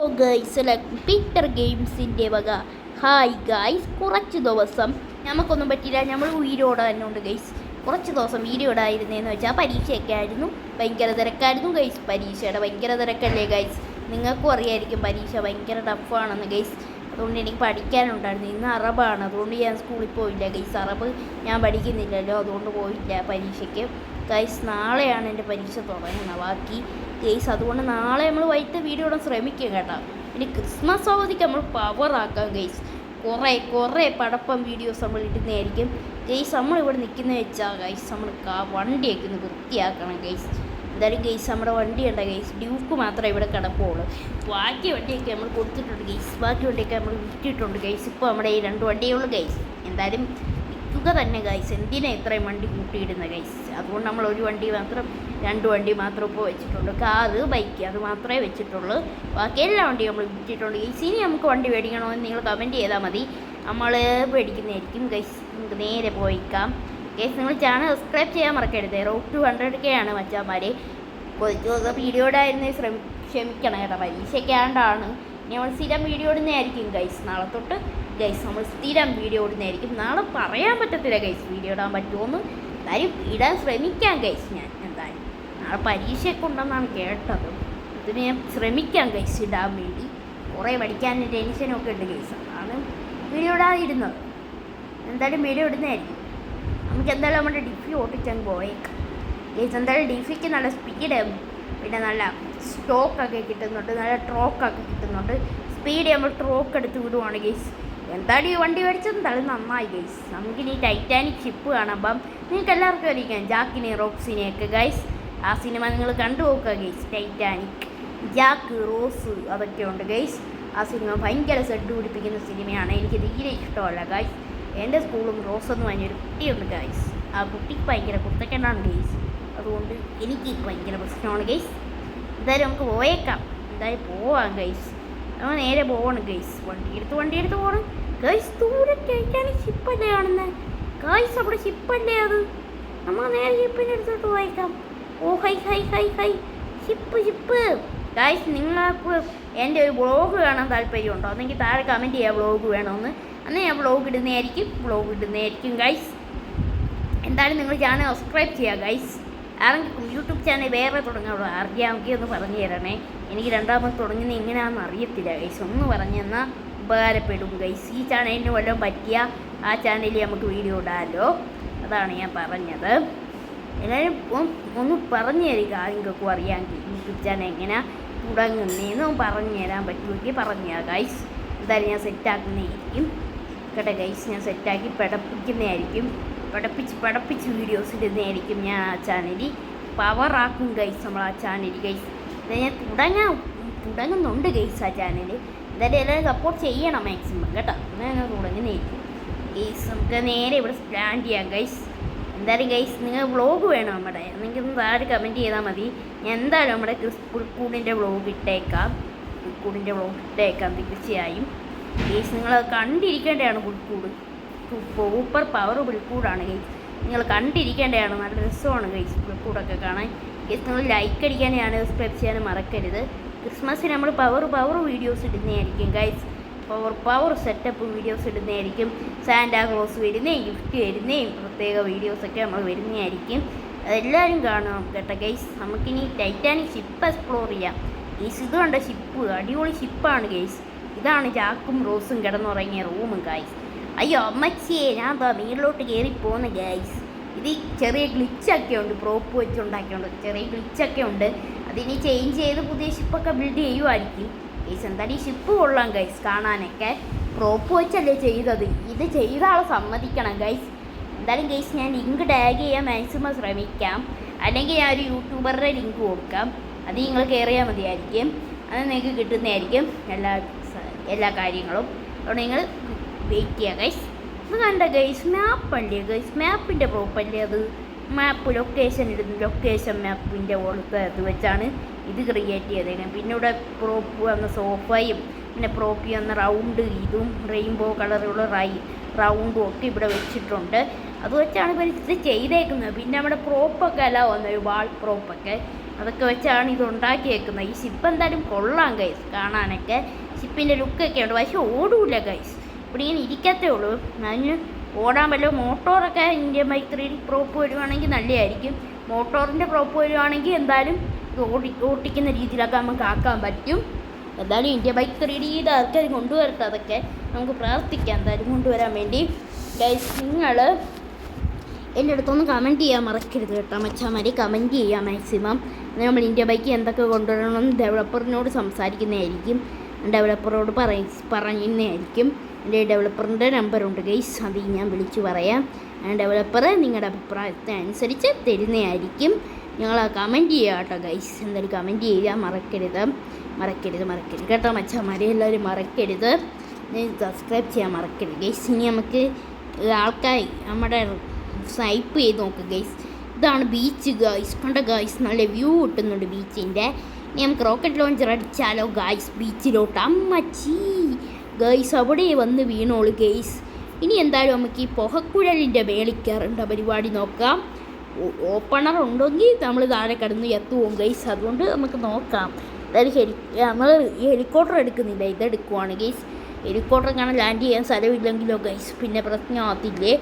Guys Peter ഗെയിംസിൻ്റെ വക hi guys. കുറച്ച് ദിവസം നമുക്കൊന്നും പറ്റില്ല, നമ്മൾ ഉയരോടെ തന്നെ ഉണ്ട് ഗൈസ്. കുറച്ച് ദിവസം വീഡിയോടായിരുന്നതെന്ന് വെച്ചാൽ പരീക്ഷയൊക്കെ ആയിരുന്നു, ഭയങ്കര തിരക്കായിരുന്നു ഗൈസ്. പരീക്ഷയുടെ ഭയങ്കര തിരക്കല്ലേ ഗൈസ്, നിങ്ങൾക്കും അറിയായിരിക്കും പരീക്ഷ ഭയങ്കര ടഫാണെന്ന് ഗൈസ്. അതുകൊണ്ട് എനിക്ക് പഠിക്കാനുണ്ടായിരുന്നു. ഇന്ന് അറബാണ്, അതുകൊണ്ട് ഞാൻ സ്കൂളിൽ പോയില്ല ഗൈസ്. അറബ് ഞാൻ പഠിക്കുന്നില്ലല്ലോ, അതുകൊണ്ട് പോയില്ല പരീക്ഷയ്ക്ക് ഗൈസ്. നാളെയാണ് എൻ്റെ പരീക്ഷ തുടങ്ങുന്നത് ബാക്കി ഗൈസ്. അതുകൊണ്ട് നാളെ നമ്മൾ വൈകിട്ട് വീഡിയോ ഇടാൻ ശ്രമിക്കും കേട്ടോ. ഇനി ക്രിസ്മസ് അവധിക്ക് നമ്മൾ പവറാക്കാം ഗൈസ്. കുറേ പടപ്പം വീഡിയോസ് നമ്മൾ ഇടുന്നതായിരിക്കും ഗൈസ്. നമ്മളിവിടെ നിൽക്കുന്ന വെച്ചാൽ ഗൈസ് നമ്മൾ വണ്ടിയൊക്കെ ഒന്ന് വൃത്തിയാക്കണം ഗൈസ്. എന്തായാലും ഗൈസ് നമ്മുടെ വണ്ടി ഉണ്ട് ഗൈസ്, ഡ്യൂക്ക് മാത്രമേ ഇവിടെ കിടപ്പുള്ളൂ. ബാക്കി വണ്ടിയൊക്കെ നമ്മൾ കൊടുത്തിട്ടുണ്ട് ഗൈസ്, ബാക്കി വണ്ടിയൊക്കെ നമ്മൾ വിറ്റിട്ടുണ്ട് ഗൈസ്. ഇപ്പോൾ നമ്മുടെ ഈ 2 വണ്ടിയേ ഉള്ളൂ ഗൈസ്. എന്തായാലും വിൽക്കുക തന്നെ ഗൈസ്, എന്തിനാ ഇത്രയും വണ്ടി കൂട്ടിയിടുന്ന ഗൈസ്. അതുകൊണ്ട് നമ്മൾ 2 വണ്ടി മാത്രം ഇപ്പോൾ വെച്ചിട്ടുണ്ട്. കാറ്, ബൈക്ക് അത് മാത്രമേ വെച്ചിട്ടുള്ളൂ. ബാക്കി എല്ലാ വണ്ടിയും നമ്മൾ വിറ്റിട്ടുണ്ട് ഗൈസ്. ഇനി നമുക്ക് വണ്ടി മേടിക്കണമെന്ന് നിങ്ങൾ കമൻറ്റ് ചെയ്താൽ മതി, നമ്മൾ മേടിക്കുന്നതായിരിക്കും ഗൈസ്. നമുക്ക് നേരെ പോയിക്കാം ഗൈസ്. നിങ്ങൾ ചാനൽ സബ്സ്ക്രൈബ് ചെയ്യാൻ മറക്കരുത്. റോഡ് ടു 100K ആണ് മച്ചാന്മാരെ. വീഡിയോടായിരുന്നു ക്ഷമിക്കണം കേട്ടോ, പരീക്ഷയ്ക്ക് ആണ്ടാണ്. ഇനി നമ്മൾ സ്ഥിരം വീഡിയോ ഇടുന്നതായിരിക്കും ഗൈസ്. നാളെ തൊട്ട് ഗൈസ് നമ്മൾ സ്ഥിരം വീഡിയോ ഇടുന്നതായിരിക്കും. നാളെ പറയാൻ പറ്റത്തില്ല ഗൈസ് വീഡിയോ ഇടാൻ പറ്റുമോയെന്ന്. എന്തായാലും ഇടാൻ ശ്രമിക്കാം ഗൈസ്. ഞാൻ എന്തായാലും നാളെ പരീക്ഷയൊക്കെ ഉണ്ടെന്നാണ് കേട്ടത്. ഇതിന് ഞാൻ ശ്രമിക്കാം ഗൈസ് ഇടാൻ വേണ്ടി. കുറേ പഠിക്കാൻ ടെൻഷനൊക്കെ ഉണ്ട് ഗൈസ്, അതാണ് വീഡിയോ ഇടാതിരുന്നത്. എന്തായാലും വീഡിയോ ഇടുന്നതായിരിക്കും. നമുക്ക് എന്തായാലും നമ്മുടെ ഡിഫി ഓട്ടിച്ചങ്ങ് പോയേക്കാം ഗൈസ്. എന്തായാലും ഡിഫിക്ക് നല്ല സ്പീഡ്, പിന്നെ നല്ല സ്റ്റോക്കൊക്കെ കിട്ടുന്നുണ്ട്, നല്ല ട്രോക്കൊക്കെ കിട്ടുന്നുണ്ട്. സ്പീഡ് നമ്മൾ ട്രോക്ക് എടുത്ത് വിടുവാണ് ഗൈസ്. എന്തായാലും ഈ വണ്ടി മേടിച്ചത് എന്തായാലും നന്നായി ഗൈസ്. നമുക്കിനി ടൈറ്റാനിക് ഷിപ്പ് കാണാം. അപ്പം നിങ്ങൾക്ക് എല്ലാവർക്കും അറിയിക്കാം ജാക്കിനെയും റോക്സിനെയൊക്കെ ഗൈസ്. ആ സിനിമ നിങ്ങൾ കണ്ടു നോക്കുക ഗൈസ്. ടൈറ്റാനിക്, ജാക്ക്, റോസ് അതൊക്കെ ഉണ്ട് ഗൈസ്. ആ സിനിമ ഭയങ്കര സെഡ് പിടിപ്പിക്കുന്ന സിനിമയാണ്, എനിക്ക് തീരെ ഇഷ്ടമല്ല ഗൈസ്. എൻ്റെ സ്കൂളും റോസ് എന്ന് പറഞ്ഞൊരു കുട്ടിയുണ്ട് ഗൈസ്. ആ കുട്ടിക്ക് ഭയങ്കര കുത്തക്കെണ്ണാണ് ഗൈസ്, അതുകൊണ്ട് എനിക്ക് ഭയങ്കര പ്രശ്നമാണ് ഗൈസ്. എന്തായാലും നമുക്ക് പോയേക്കാം, എന്തായാലും പോവാം ഗൈസ്. നമ്മൾ നേരെ പോകണം ഗൈസ്. വണ്ടി എടുത്ത് പോകണം ഗൈസ്. ദൂരെ ടൈറ്റാനിക് ഷിപ്പല്ലേ കാണുന്നത് ഗൈസ്, അവിടെ ഷിപ്പല്ലേ അത്. നമ്മൾ നേരെ ഷിപ്പിൻ്റെ അടുത്തോട്ട് പോയേക്കാം. ഓ ഹൈ ഷിപ്പ് ഗൈസ്. നിങ്ങൾക്ക് എൻ്റെ ഒരു വ്ളോഗ് കാണാൻ താല്പര്യമുണ്ടോ? അന്നെങ്കിൽ താഴെ കമൻറ്റ് ചെയ്യുക വ്ളോഗ് വേണമെന്ന്. അന്ന് ഞാൻ വ്ളോഗ് ഇടുന്നതായിരിക്കും ഗൈസ്. എന്തായാലും നിങ്ങൾ ചാനൽ സബ്സ്ക്രൈബ് ചെയ്യുക ഗൈസ്. ആരെങ്കിലും യൂട്യൂബ് ചാനൽ വേറെ തുടങ്ങാമോ അറിയാമെങ്കിൽ ഒന്ന് പറഞ്ഞു തരണേ. എനിക്ക് രണ്ടാമത് തുടങ്ങുന്നത് എങ്ങനെയാണെന്ന് അറിയത്തില്ല ഗൈസ്, ഒന്ന് പറഞ്ഞു തന്നാൽ ഉപകാരപ്പെടും ഗൈസ്. ഈ ചാനലിന് വല്ലതും പറ്റിയ ആ ചാനലിൽ നമുക്ക് വീഡിയോ ഇടാമല്ലോ, അതാണ് ഞാൻ പറഞ്ഞത്. എല്ലാവരും ഒന്ന് പറഞ്ഞു തരിക, ആരെങ്കിലും അറിയാമെങ്കിൽ യൂട്യൂബ് ചാനൽ എങ്ങനെയാണ് തുടങ്ങുന്നതെന്ന് പറഞ്ഞു തരാൻ പറ്റുമെങ്കിൽ പറഞ്ഞു തരാം ഗൈസ്. എന്തായാലും ഞാൻ സെറ്റാക്കുന്നതായിരിക്കും കേട്ടോ ഗൈസ്. ഞാൻ സെറ്റാക്കി പഠിപ്പിക്കുന്നതായിരിക്കും, പഠിപ്പിച്ച് വീഡിയോസ് ഇടുന്നതായിരിക്കും ഞാൻ ആ ചാനലിൽ. പവറാക്കും ഗൈസ് നമ്മൾ ആ ചാനൽ ഗൈസ്. ഞാൻ തുടങ്ങുന്നുണ്ട് ഗൈസ് ആ ചാനൽ. എന്തായാലും എല്ലാവരും സപ്പോർട്ട് ചെയ്യണം മാക്സിമം കേട്ടോ. ഞാൻ തുടങ്ങുന്നതായിരിക്കും ഗൈസ്. നമുക്ക് നേരെ ഇവിടെ സ്റ്റാൻഡ് ചെയ്യാം ഗൈസ്. എന്തായാലും ഗൈസ് നിങ്ങൾ വ്ളോഗ് വേണം നമ്മുടെ, നിങ്ങൾക്ക് താഴെ കമൻറ്റ് ചെയ്താൽ മതി. ഞാൻ എന്തായാലും നമ്മുടെ പുൽക്കൂടിൻ്റെ വ്ളോഗ് ഇട്ടേക്കാം തീർച്ചയായും ഗൈസ്. നിങ്ങൾ കണ്ടിരിക്കേണ്ടതാണ് പുൽക്കൂട്, സൂപ്പർ പവർ പുൽക്കൂടാണ് ഗൈസ്. നിങ്ങൾ കണ്ടിരിക്കേണ്ടതാണ്, നല്ല രസമാണ് ഗൈസ് പുൽക്കൂടൊക്കെ കാണാൻ ഗൈസ്. നിങ്ങൾ ലൈക്ക് അടിക്കാനും ഞാൻ സബ്സ്ക്രൈബ് ചെയ്യാനും മറക്കരുത്. ക്രിസ്മസിന് നമ്മൾ പവർ വീഡിയോസ് ഇടുന്നതായിരിക്കും ഗൈസ്. പവർ സെറ്റപ്പ് വീഡിയോസ് ഇടുന്നതായിരിക്കും. സാന്റാക്ലോസ് വരുന്നേയും ഗിഫ്റ്റ് വരുന്നേയും പ്രത്യേക വീഡിയോസൊക്കെ നമ്മൾ വരുന്നതായിരിക്കും. അതെല്ലാവരും കാണണം കേട്ടോ ഗൈസ്. നമുക്കിനി ടൈറ്റാനിക് ഷിപ്പ് എക്സ്പ്ലോർ ചെയ്യാം ഗൈസ്. ഇതുകൊണ്ട് ഷിപ്പ് അടിപൊളി ഷിപ്പാണ് ഗൈസ്. ഇതാണ് ജാക്കും റോസും കിടന്നുറങ്ങിയ റൂമും ഗൈസ്. അയ്യോ അമ്മച്ചിയെ, ഞാൻ നീളിലോട്ട് കയറിപ്പോന്ന് ഗൈസ്. ഇത് ചെറിയ ഗ്ലിച്ചൊക്കെ ഉണ്ട്, പ്രോപ്പ് വെച്ചുണ്ടാക്കിയുണ്ട്, ചെറിയ ഗ്ലിച്ചൊക്കെ ഉണ്ട്. അതിനി ചേഞ്ച് ചെയ്ത് പുതിയ ഷിപ്പൊക്കെ ബിൽഡ് ചെയ്യുമായിരിക്കും ഗൈസ്. എന്തായാലും ഈ ഷിപ്പ് കൊള്ളാം ഗൈസ് കാണാനൊക്കെ. പ്രോപ്പ് വെച്ചല്ലേ ചെയ്തത്, ഇത് ചെയ്ത ആളെ സമ്മതിക്കണം ഗൈസ്. എന്തായാലും ഗൈസ് ഞാൻ ലിങ്ക് ടാഗ് ചെയ്യാൻ മാക്സിമം ശ്രമിക്കാം, അല്ലെങ്കിൽ ഞാൻ ഒരു യൂട്യൂബറുടെ ലിങ്ക് കൊടുക്കാം. അത് നിങ്ങൾ കയറിയാൽ മതിയായിരിക്കും, അത് നിങ്ങൾക്ക് കിട്ടുന്നതായിരിക്കും എല്ലാ കാര്യങ്ങളും. അതുകൊണ്ട് നിങ്ങൾ വെയിറ്റ് ചെയ്യുക ഗൈസ്. ഇത് കണ്ട ഗൈസ്, മാപ്പല്ലേ ഗൈസ്, മാപ്പിൻ്റെ പ്രോപ്പല്ലേ അത്. മാപ്പ് ലൊക്കേഷൻ മാപ്പിൻ്റെ പോലത്തെ അത് വെച്ചാണ് ഇത് ക്രിയേറ്റ് ചെയ്തേക്കുന്നത്. പിന്നെ ഇവിടെ പ്രോപ്പ് വന്ന സോഫയും, പിന്നെ പ്രോപ്പി വന്ന റൗണ്ട് ഇതും റെയിൻബോ കളറുള്ള റൗണ്ടും ഒക്കെ ഇവിടെ വെച്ചിട്ടുണ്ട്. അത് വെച്ചാണ് ഇവർ ഇത് ചെയ്തേക്കുന്നത്. പിന്നെ നമ്മുടെ പ്രോപ്പൊക്കെ അല്ല വന്നത്, വാൾ പ്രോപ്പൊക്കെ അതൊക്കെ വെച്ചാണ് ഇത് ഉണ്ടാക്കിയേക്കുന്നത്. ഈ ഷിപ്പ് എന്തായാലും കൊള്ളാം ഗൈസ്, കാണാനൊക്കെ ഷിപ്പിൻ്റെ ലുക്കൊക്കെ ഉണ്ട്. പക്ഷെ ഓടൂല ഗൈസ്, ഇവിടെ ഇങ്ങനെ ഇരിക്കത്തേ ഉള്ളൂ. അതിന് ഓടാൻ പറ്റില്ല. മോട്ടോറൊക്കെ ഇന്ത്യൻ ബൈക്ക് 3D പ്രോപ്പ് വരുവാണെങ്കിൽ നല്ലതായിരിക്കും. മോട്ടോറിൻ്റെ പ്രോപ്പ് വരുവാണെങ്കിൽ എന്തായാലും ഓട്ടിക്കുന്ന രീതിയിലൊക്കെ നമുക്ക് ആക്കാൻ പറ്റും. എന്തായാലും ഇന്ത്യ ബൈക്ക് 3D ഇത് ആൾക്കാർ കൊണ്ടുവരട്ടെ, അതൊക്കെ നമുക്ക് പ്രാർത്ഥിക്കാം എന്തായാലും കൊണ്ടുവരാൻ വേണ്ടി. ഗൈസ് നിങ്ങൾ എൻ്റെ അടുത്തൊന്ന് കമൻറ്റ് ചെയ്യാൻ മറക്കരുത് കേട്ടോ മച്ചാമാരി. കമൻറ്റ് ചെയ്യാം മാക്സിമം. നമ്മൾ ഇന്ത്യ ബൈക്ക് എന്തൊക്കെ കൊണ്ടുവരണമെന്ന് ഡെവലപ്പറിനോട് സംസാരിക്കുന്നതായിരിക്കും, ഡെവലപ്പറോട് പറയുന്നതായിരിക്കും. എൻ്റെ ഡെവലപ്പറിൻ്റെ നമ്പറുണ്ട് ഗൈസ്, അത് ഞാൻ വിളിച്ചു പറയാം. ഡെവലപ്പർ നിങ്ങളുടെ അഭിപ്രായത്തെ അനുസരിച്ച് തരുന്നതായിരിക്കും. നിങ്ങൾ കമൻറ്റ് ചെയ്യുക കേട്ടോ ഗൈസ്. എന്തായാലും കമൻറ്റ് ചെയ്യുക മറക്കരുത് കേട്ടോ മച്ചാമാരെ. എല്ലാവരും മറക്കരുത്, സബ്സ്ക്രൈബ് ചെയ്യാൻ മറക്കരുത് ഗൈസ്. ഇനി നമുക്ക് ആൾക്കാർ നമ്മുടെ സ്വൈപ്പ് ചെയ്ത് നോക്കുക ഗൈസ്. ഇതാണ് ബീച്ച് ഗൈസ്, കണ്ട ഗൈസ്, നല്ല വ്യൂ കിട്ടുന്നുണ്ട് ബീച്ചിൻ്റെ. ഇനി നമുക്ക് റോക്കറ്റ് ലോഞ്ചർ അടിച്ചാലോ ഗൈസ് ബീച്ചിലോട്ട്. അമ്മച്ചി ഗൈസ് അവിടെ വന്ന് വീണോളൂ ഗൈസ്. ഇനി എന്തായാലും നമുക്ക് ഈ പുകക്കുഴലിൻ്റെ മേളിൽ കയറേണ്ട പരിപാടി നോക്കാം. ഓപ്പണർ ഉണ്ടെങ്കിൽ നമ്മൾ താഴെ കിടന്ന് എത്തുപോകും ഗൈസ്, അതുകൊണ്ട് നമുക്ക് നോക്കാം. അതായത് നമ്മൾ ഹെലികോപ്റ്റർ എടുക്കുന്നില്ല, ഇതെടുക്കുവാണ് ഗൈസ്. ഹെലികോപ്റ്റർ കാണാൻ ലാൻഡ് ചെയ്യാൻ സ്ഥലമില്ലെങ്കിലോ ഗൈസ് പിന്നെ പ്രശ്നമാകത്തില്ലേ,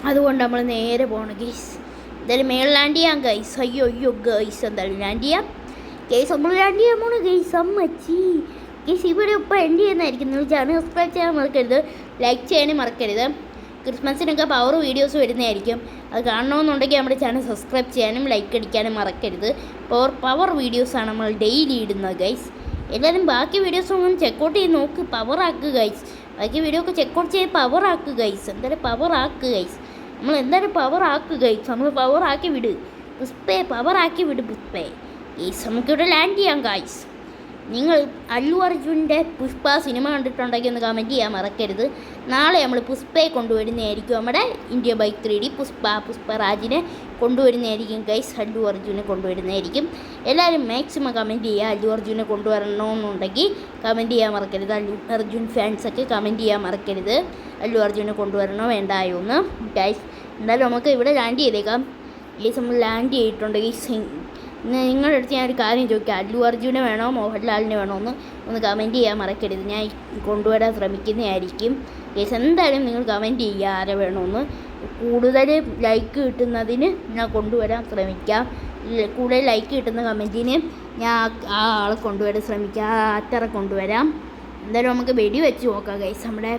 അതുകൊണ്ട് നമ്മൾ നേരെ പോകണം ഗൈസ്. എന്തായാലും മേളിൽ ലാൻഡ് ചെയ്യാം ഗൈസ്. അയ്യോ ഗൈസ്, എന്തായാലും ലാൻഡ് ചെയ്യാം ഗൈസ്. നമ്മൾ ലാൻഡ് ചെയ്യാൻ പോകണം ഗൈസ്. അമ്മച്ചി ഗൈസ്, ഇവിടെ ഇപ്പോൾ എൻഡ് ചെയ്യുന്നതായിരിക്കും. നിങ്ങൾ ചാനൽ സബ്സ്ക്രൈബ് ചെയ്യാൻ മറക്കരുത്, ലൈക്ക് ചെയ്യാനും മറക്കരുത്. ക്രിസ്മസിനൊക്കെ പവർ വീഡിയോസ് വരുന്നതായിരിക്കും, അത് കാണണമെന്നുണ്ടെങ്കിൽ നമ്മുടെ ചാനൽ സബ്സ്ക്രൈബ് ചെയ്യാനും ലൈക്ക് അടിക്കാനും മറക്കരുത്. പവർ വീഡിയോസാണ് നമ്മൾ ഡെയിലി ഇടുന്നത് ഗൈസ്. എല്ലാവരും ബാക്കി വീഡിയോസ് ഒന്നും ചെക്കൗട്ട് ചെയ്ത് നോക്ക്, പവർ ആക്കുക ഗൈസ്. ബാക്കി വീഡിയോ ഒക്കെ ചെക്കൗട്ട് ചെയ്ത് പവർ ആക്കുക ഗൈസ്. എന്തായാലും പവർ ആക്കുക ഗൈസ്. നമ്മൾ എന്തായാലും പവർ ആക്കുക ഗൈസ്. നമ്മൾ പവർ ആക്കി വിട് പുഷ്പേ, പവർ ആക്കി വിട് പുഷ്പേ ഗൈസ്. നമുക്കിവിടെ ലാൻഡ് ചെയ്യാം ഗൈസ്. നിങ്ങൾ അല്ലു അർജുൻ്റെ പുഷ്പ സിനിമ കണ്ടിട്ടുണ്ടെങ്കിൽ ഒന്ന് കമൻറ്റ് ചെയ്യാൻ മറക്കരുത്. നാളെ നമ്മൾ പുഷ്പയെ കൊണ്ടുവരുന്നതായിരിക്കും, നമ്മുടെ ഇന്ത്യ ബൈക്ക് 3D പുഷ്പരാജിനെ കൊണ്ടുവരുന്നതായിരിക്കും ഗൈസ്. അല്ലു അർജുനെ കൊണ്ടുവരുന്നതായിരിക്കും. എല്ലാവരും മാക്സിമം കമൻറ്റ് ചെയ്യുക. അല്ലു അർജുനെ കൊണ്ടുവരണമെന്നുണ്ടെങ്കിൽ കമൻറ്റ് ചെയ്യാൻ മറക്കരുത്. അല്ലു അർജുൻ ഫാൻസൊക്കെ കമൻറ്റ് ചെയ്യാൻ മറക്കരുത്, അല്ലു അർജുനെ കൊണ്ടുവരണോ വേണ്ടായോ എന്ന് ഗൈസ്. എന്തായാലും നമുക്ക് ഇവിടെ ലാൻഡ് ചെയ്തേക്കാം ഗൈസ്. നമ്മൾ ലാൻഡ് ചെയ്തിട്ടുണ്ട് ഗൈസ്. നിങ്ങളുടെ അടുത്ത് ഞാനൊരു കാര്യം ചോദിക്കാം, അല്ലു അർജുനെ വേണോ മോഹൻലാലിനെ വേണോ ഒന്ന് കമൻറ്റ് ചെയ്യാൻ മറക്കരുത്. ഞാൻ കൊണ്ടുവരാൻ ശ്രമിക്കുന്നതായിരിക്കും ഗൈസ്. എന്തായാലും നിങ്ങൾ കമൻറ്റ് ചെയ്യുക ആരെ വേണമെന്ന്. കൂടുതൽ ലൈക്ക് കിട്ടുന്നതിന് ഞാൻ കൊണ്ടുവരാൻ ശ്രമിക്കാം. കൂടുതൽ ലൈക്ക് കിട്ടുന്ന കമൻറ്റിന് ഞാൻ ആ ആളെ കൊണ്ടുവരാൻ ശ്രമിക്കാം, ആ ആക്ടറെ കൊണ്ടുവരാം. എന്തായാലും നമുക്ക് വെടി വെച്ച് നോക്കാം ഗൈസ്. നമ്മുടെ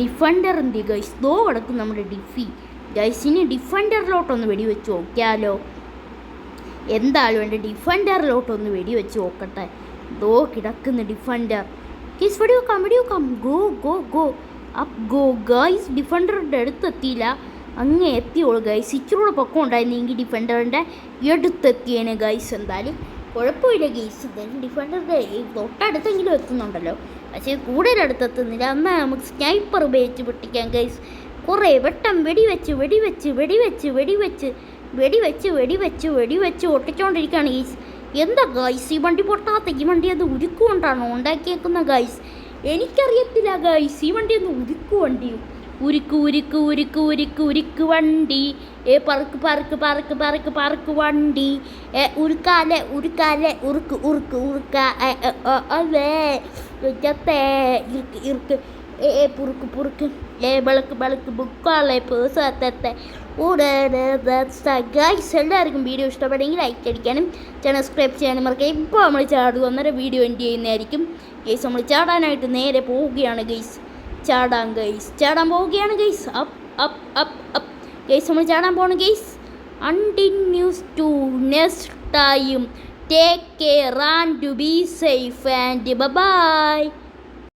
ഡിഫൻഡർ എന്ത് ഗൈസ്, ദോ കിടക്കും നമ്മുടെ ഡിഫി ഗൈസ്. ഇനി ഡിഫൻഡറിലോട്ടൊന്ന് വെടി വെച്ച് നോക്കിയാലോ. എന്തായാലും എൻ്റെ ഡിഫൻഡറിലോട്ടൊന്ന് വെടി വെച്ച് നോക്കട്ടെ. ദോ കിടക്കുന്ന ഡിഫൻഡർ ഗൈസ്. വെടി വെക്കാം. Go up go guys. ഡിഫൻഡറിൻ്റെ അടുത്തെത്തിയില്ല, അങ്ങ് എത്തിയോളൂ ഗൈസ്. ഇച്ചിരൂടെ പൊക്കം ഉണ്ടായിരുന്നെങ്കിൽ ഡിഫൻഡറിൻ്റെ അടുത്തെത്തിയേനെ ഗൈസ്. എന്തായാലും കുഴപ്പമില്ല ഗൈസ്. എന്തായാലും ഡിഫൻഡറിൻ്റെ തൊട്ടടുത്തെങ്കിലും എത്തുന്നുണ്ടല്ലോ, പക്ഷേ കൂടുതൽ അടുത്തെത്തുന്നില്ല. എന്നാൽ നമുക്ക് സ്നൈപ്പർ ഉപയോഗിച്ച് പൊട്ടിക്കാം ഗൈസ്. കുറേ വട്ടം വെടിവെച്ച് ഒട്ടിച്ചുകൊണ്ടിരിക്കുകയാണ് ഗൈസ്. എന്താ ഗൈസ് ഈ വണ്ടി പൊട്ടാത്ത? ഈ വണ്ടി അത് ഉരുക്കുകൊണ്ടാണോ ഉണ്ടാക്കിയേക്കുന്ന ഗൈസ്? എനിക്കറിയത്തില്ല ഗൈസ്. ഈ വണ്ടി ഒന്ന് ഉരുക്ക് വണ്ടി, ഉരുക്ക് വണ്ടി. പറക്ക് വണ്ടി. ഉരുക്കാലെ അല്ലേ ഇറുക്ക് പുറുക്ക് ബളക്ക് ബുക്കാളെ പേഴ്സത്തെ ഗൈസ്. എല്ലാവർക്കും വീഡിയോ ഇഷ്ടപ്പെട്ടെങ്കിൽ ലൈക്ക് അടിക്കാനും ചാനൽ സബ്സ്ക്രൈബ് ചെയ്യാനും മറക്കാം. ഇപ്പോൾ നമ്മൾ ചാടുക, അന്നേരം വീഡിയോ എൻഡ് ചെയ്യുന്നതായിരിക്കും ഗൈസ്. നമ്മൾ ചാടാനായിട്ട് നേരെ പോവുകയാണ് ഗൈസ്. ചാടാൻ പോവുകയാണ് ഗൈസ്. അപ്പ് ഗൈസ്, നമ്മൾ ചാടാൻ പോകണം guys. Continues to next time. Take care and be safe and by.